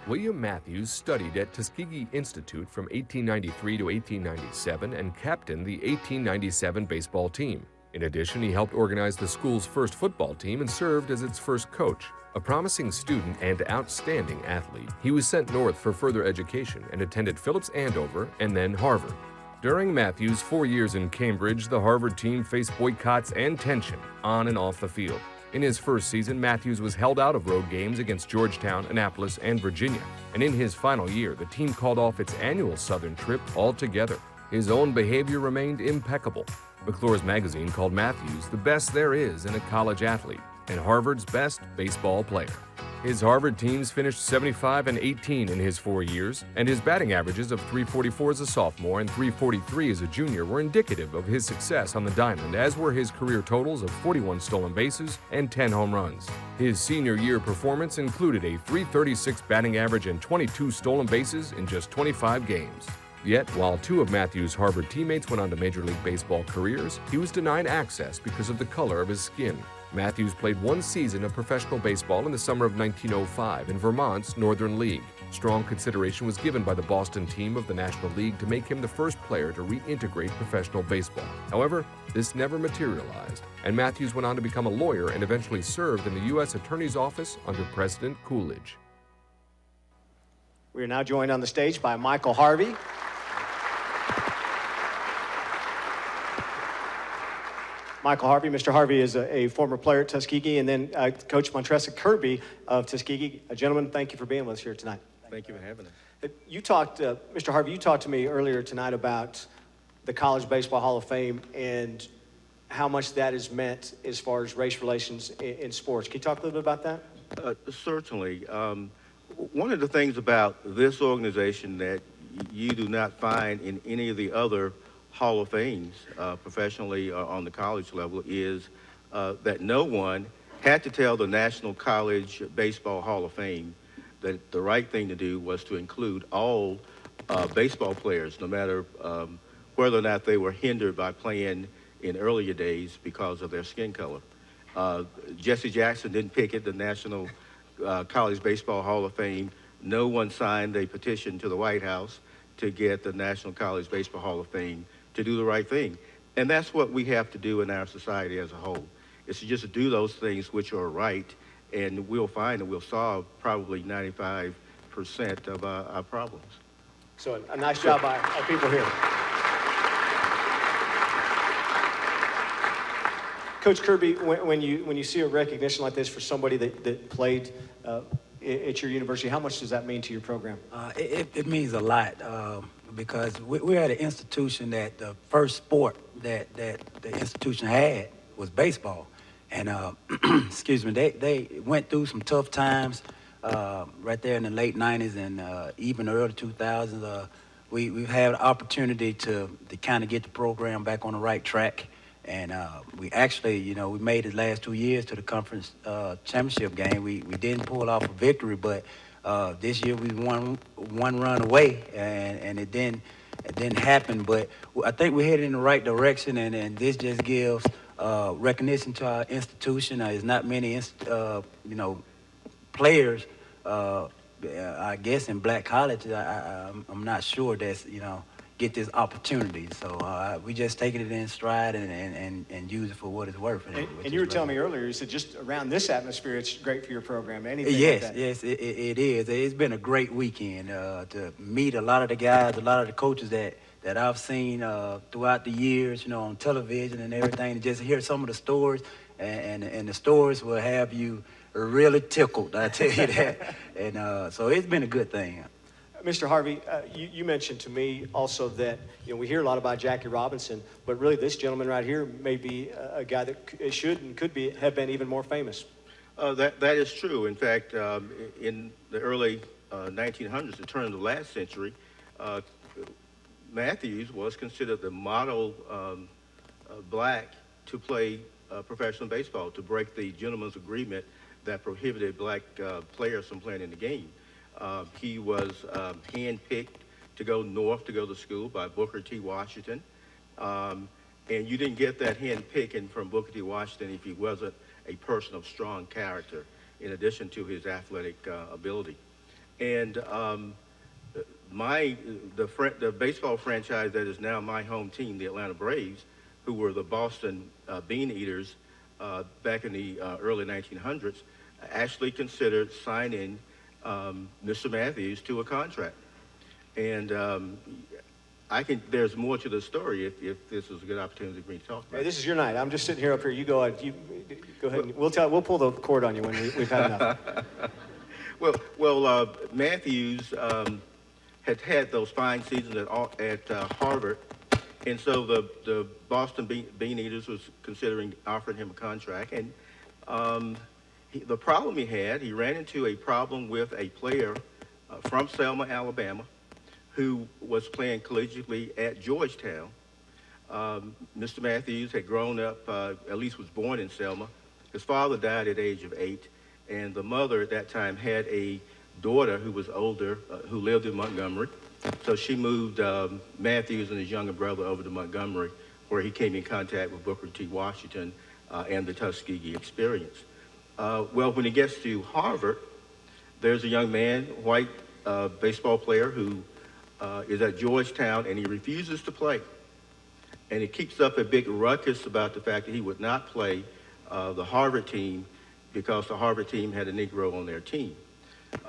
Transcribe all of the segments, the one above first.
William Matthews studied at Tuskegee Institute from 1893 to 1897 and captained the 1897 baseball team. In addition, he helped organize the school's first football team and served as its first coach. A promising student and outstanding athlete, he was sent north for further education and attended Phillips Andover and then Harvard. During Matthews' 4 years in Cambridge, the Harvard team faced boycotts and tension on and off the field. In his first season, Matthews was held out of road games against Georgetown, Annapolis, and Virginia. And in his final year, the team called off its annual Southern trip altogether. His own behavior remained impeccable. McClure's magazine called Matthews the best there is in a college athlete and Harvard's best baseball player. His Harvard teams finished 75-18 in his 4 years, and his batting averages of .344 as a sophomore and .343 as a junior were indicative of his success on the diamond, as were his career totals of 41 stolen bases and 10 home runs. His senior year performance included a .336 batting average and 22 stolen bases in just 25 games. Yet, while 2 of Matthews' Harvard teammates went on to Major League Baseball careers, he was denied access because of the color of his skin. Matthews played 1 season of professional baseball in the summer of 1905 in Vermont's Northern League. Strong consideration was given by the Boston team of the National League to make him the first player to reintegrate professional baseball. However, this never materialized, and Matthews went on to become a lawyer and eventually served in the U.S. Attorney's Office under President Coolidge. We are now joined on the stage by Michael Harvey. Michael Harvey. Mr. Harvey is a former player at Tuskegee, and then Coach Montressa Kirby of Tuskegee. Gentlemen, thank you for being with us here tonight. Thank you for having us. You talked, Mr. Harvey, you talked to me earlier tonight about the College Baseball Hall of Fame and how much that has meant as far as race relations in sports. Can you talk a little bit about that? Certainly. One of the things about this organization that you do not find in any of the other Hall of Fames, professionally or on the college level, is that no one had to tell the National College Baseball Hall of Fame that the right thing to do was to include all baseball players, no matter whether or not they were hindered by playing in earlier days because of their skin color. Jesse Jackson didn't pick it, the National College Baseball Hall of Fame. No one signed a petition to the White House to get the National College Baseball Hall of Fame to do the right thing. And that's what we have to do in our society as a whole, is to just do those things which are right, and we'll find that we'll solve probably 95% of our problems. So a nice job by our people here. Coach Kirby, when you see a recognition like this for somebody that played at your university, how much does that mean to your program? It means a lot because we're at an institution that the first sport that the institution had was baseball. And, excuse me, they went through some tough times right there in the late 90s and even the early 2000s. We've had an opportunity to kind of get the program back on the right track. And we actually, we made it last 2 years to the conference championship game. We didn't pull off a victory, but this year we won one run away, and it didn't happen. But I think we're headed in the right direction, and this just gives recognition to our institution. There's not many, players, I guess, in black colleges. I'm not sure that's, get this opportunity. So we just taking it in stride and use it for what it's worth. And you were telling me earlier, you said just around this atmosphere, it's great for your program. Anything yes, like that? Yes, it is. It's been a great weekend to meet a lot of the guys, a lot of the coaches that I've seen throughout the years, on television and everything, and just hear some of the stories, and the stories will have you really tickled, I tell you that. And so it's been a good thing. Mr. Harvey, you mentioned to me also that we hear a lot about Jackie Robinson, but really this gentleman right here may be a guy that should and could have been even more famous. That is true. In fact, in the early 1900s, the turn of the last century, Matthews was considered the model black to play professional baseball, to break the gentleman's agreement that prohibited black players from playing in the game. He was handpicked to go north to go to school by Booker T. Washington. And you didn't get that handpicking from Booker T. Washington if he wasn't a person of strong character, in addition to his athletic ability. And the baseball franchise that is now my home team, the Atlanta Braves, who were the Boston Bean Eaters back in the early 1900s, actually considered signing Mr. Matthews to a contract. And there's more to the story if this is a good opportunity for me to talk about. Hey, this is your night. I'm just sitting here up here. You go ahead. You go ahead. We'll pull the cord on you when we've had enough. Well, Matthews had those fine seasons at Harvard, and so the Boston Bean Eaters was considering offering him a contract. And the problem he ran into a problem with a player from Selma, Alabama, who was playing collegiately at Georgetown. Mr. Matthews had grown up, at least was born in Selma. His father died at the age of 8, and the mother at that time had a daughter who was older, who lived in Montgomery. So she moved Matthews and his younger brother over to Montgomery, where he came in contact with Booker T. Washington and the Tuskegee experience. Well, when he gets to Harvard, there's a young man, white baseball player, who is at Georgetown, and he refuses to play. And he keeps up a big ruckus about the fact that he would not play the Harvard team because the Harvard team had a Negro on their team.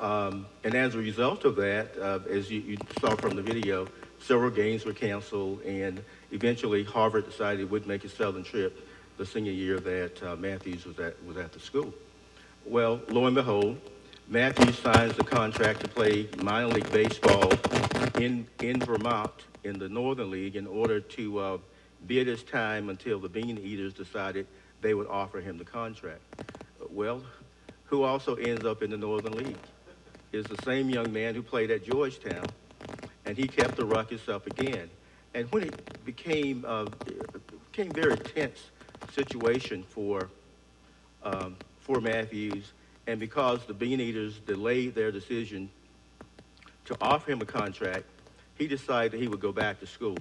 And as a result of that, as you saw from the video, several games were canceled, and eventually Harvard decided it would make a southern trip the senior year that Matthews was at the school. Well, lo and behold, Matthews signs the contract to play minor league baseball in Vermont in the Northern League in order to bid his time until the Bean Eaters decided they would offer him the contract. Well, who also ends up in the Northern League is the same young man who played at Georgetown, and he kept the ruckus up again. And when it became a very tense situation for Matthews, and because the Bean Eaters delayed their decision to offer him a contract, he decided that he would go back to school.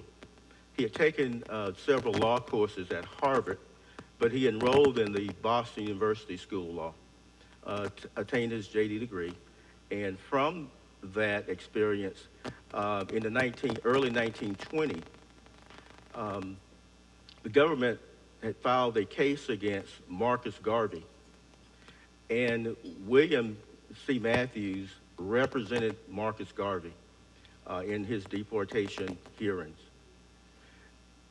He had taken several law courses at Harvard, but he enrolled in the Boston University School of Law, attained his JD degree, and from that experience, in the early 1920s, the government had filed a case against Marcus Garvey, and William C. Matthews represented Marcus Garvey in his deportation hearings.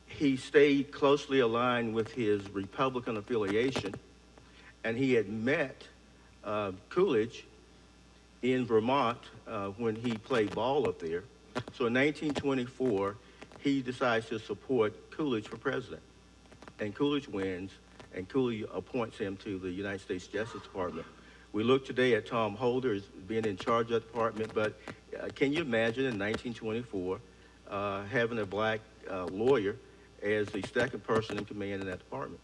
He stayed closely aligned with his Republican affiliation, and he had met Coolidge in Vermont when he played ball up there. So in 1924, he decides to support Coolidge for president. And Coolidge wins, and Coolidge appoints him to the United States Justice Department. We look today at Tom Holder as being in charge of that department, but can you imagine in 1924 having a black lawyer as the second person in command in that department?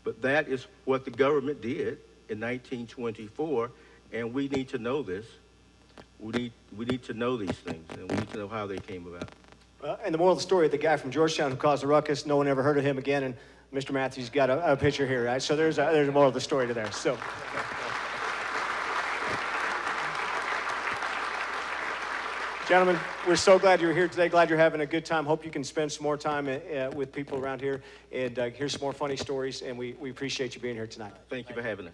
But that is what the government did in 1924, and we need to know this. We need to know these things, and we need to know how they came about. And the moral of the story, the guy from Georgetown who caused the ruckus, no one ever heard of him again, and Mr. Matthews got a picture here, right? So there's a moral of the story to there. So. Gentlemen, we're so glad you're here today. Glad you're having a good time. Hope you can spend some more time with people around here and hear some more funny stories, and we appreciate you being here tonight. Thank you for having us.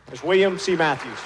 There's William C. Matthews.